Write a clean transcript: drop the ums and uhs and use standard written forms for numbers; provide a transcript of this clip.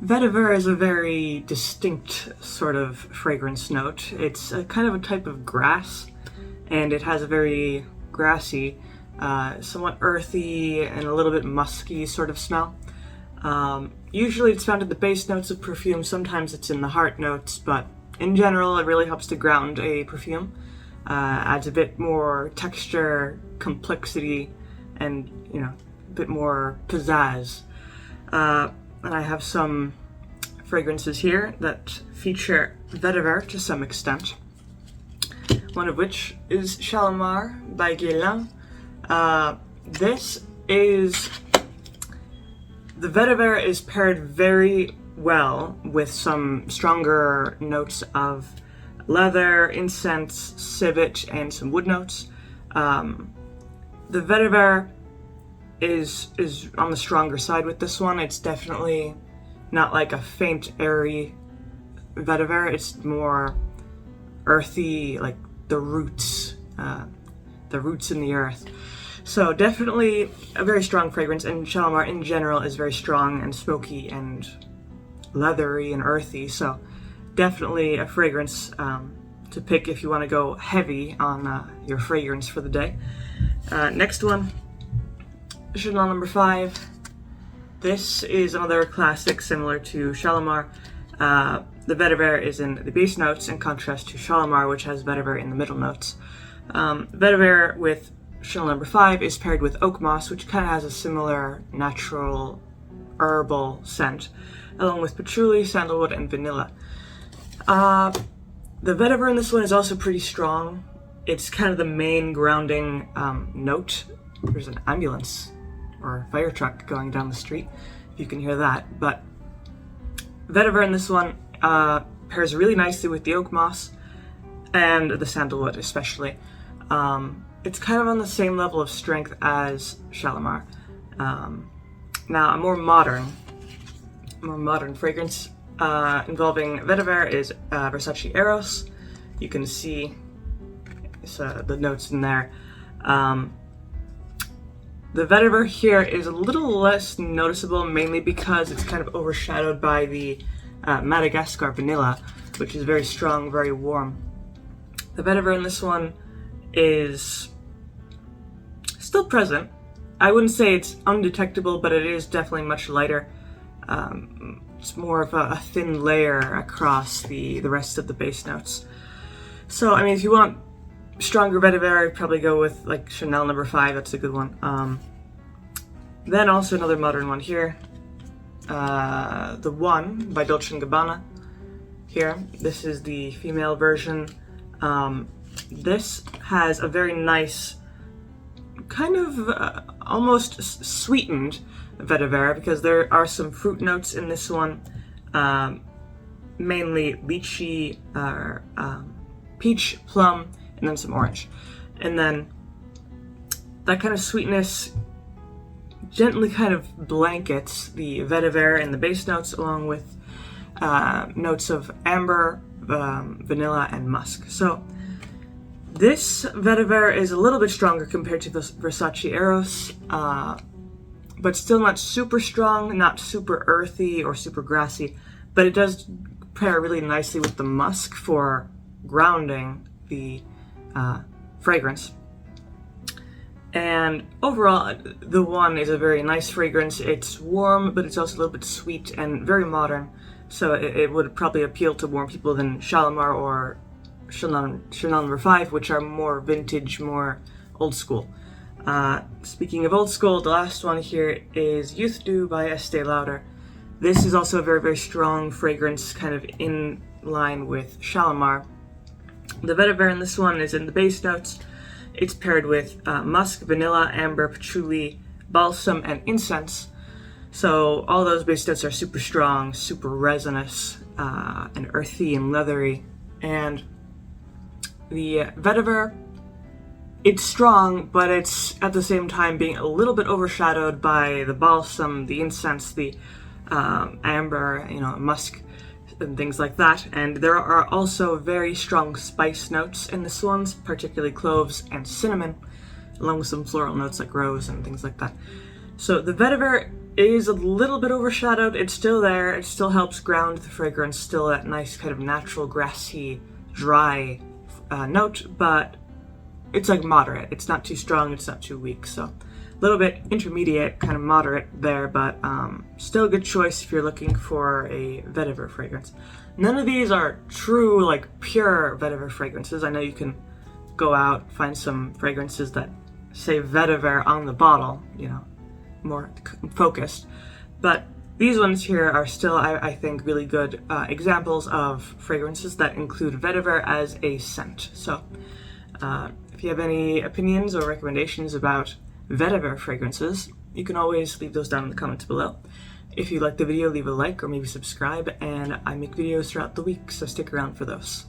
Vetiver is a very distinct sort of fragrance note. It's a kind of a type of grass, and it has a very grassy, somewhat earthy and a little bit musky sort of smell. Usually it's found in the base notes of perfume, sometimes it's in the heart notes, but in general it really helps to ground a perfume. Adds a bit more texture, complexity, and a bit more pizzazz. And I have some fragrances here that feature vetiver to some extent. One of which is Shalimar by Guerlain. The vetiver is paired very well with some stronger notes of leather, incense, civet, and some wood notes. The vetiver is on the stronger side with this one. It's definitely not like a faint, airy vetiver. It's more earthy, like the roots in the earth. So definitely a very strong fragrance, and Shalimar in general is very strong and smoky and leathery and earthy. So definitely a fragrance to pick if you want to go heavy on your fragrance for the day. Next one, Chanel number 5. This is another classic similar to Shalimar. The vetiver is in the base notes in contrast to Shalimar, which has vetiver in the middle notes. Vetiver with Chanel number 5 is paired with oak moss, which kind of has a similar natural herbal scent, along with patchouli, sandalwood, and vanilla. The vetiver in this one is also pretty strong. It's kind of the main grounding note. There's an ambulance or a fire truck going down the street, if you can hear that. But vetiver in this one pairs really nicely with the oak moss and the sandalwood especially. It's kind of on the same level of strength as Shalimar. Now, a more modern fragrance involving vetiver is Versace Eros. You can see the notes in there. The vetiver here is a little less noticeable, mainly because it's kind of overshadowed by the Madagascar vanilla, which is very strong, very warm. The vetiver in this one is still present. I wouldn't say it's undetectable, but it is definitely much lighter. It's more of a thin layer across the rest of the base notes. So, I mean, if you want stronger vetiver, I'd probably go with like Chanel number 5. That's a good one. Then also another modern one here, The One by Dolce & Gabbana. Here, this is the female version. This has a very nice, kind of almost sweetened vetiver, because there are some fruit notes in this one, mainly lychee, peach, plum, and then some orange. And then that kind of sweetness gently kind of blankets the vetiver and the base notes, along with notes of amber, vanilla, and musk. So this vetiver is a little bit stronger compared to the Versace Eros, but still not super strong, not super earthy or super grassy, but it does pair really nicely with the musk for grounding the fragrance. And overall, The One is a very nice fragrance. It's warm, but it's also a little bit sweet and very modern, so it would probably appeal to more people than Shalimar or Chanel number 5, which are more vintage, more old school. Speaking of old school, the last one here is Youth Dew by Estee Lauder. This is also a very, very strong fragrance, kind of in line with Shalimar. The vetiver in this one is in the base notes. It's paired with musk, vanilla, amber, patchouli, balsam, and incense. So all those base notes are super strong, super resinous, and earthy and leathery. And the vetiver, it's strong, but it's at the same time being a little bit overshadowed by the balsam, the incense, the amber, musk, and things like that. And there are also very strong spice notes in this one, particularly cloves and cinnamon, along with some floral notes like rose and things like that. So the vetiver is a little bit overshadowed. It's still there. It still helps ground the fragrance, still that nice kind of natural grassy, dry note, but it's like moderate. It's not too strong, it's not too weak, so a little bit intermediate, kind of moderate there, but still a good choice if you're looking for a vetiver fragrance. None of these are true, like pure vetiver fragrances. I know you can go out, find some fragrances that say vetiver on the bottle, you know, more focused, but these ones here are still, I think, really good examples of fragrances that include vetiver as a scent. So if you have any opinions or recommendations about vetiver fragrances, you can always leave those down in the comments below. If you like the video, leave a like or maybe subscribe, and I make videos throughout the week, so stick around for those.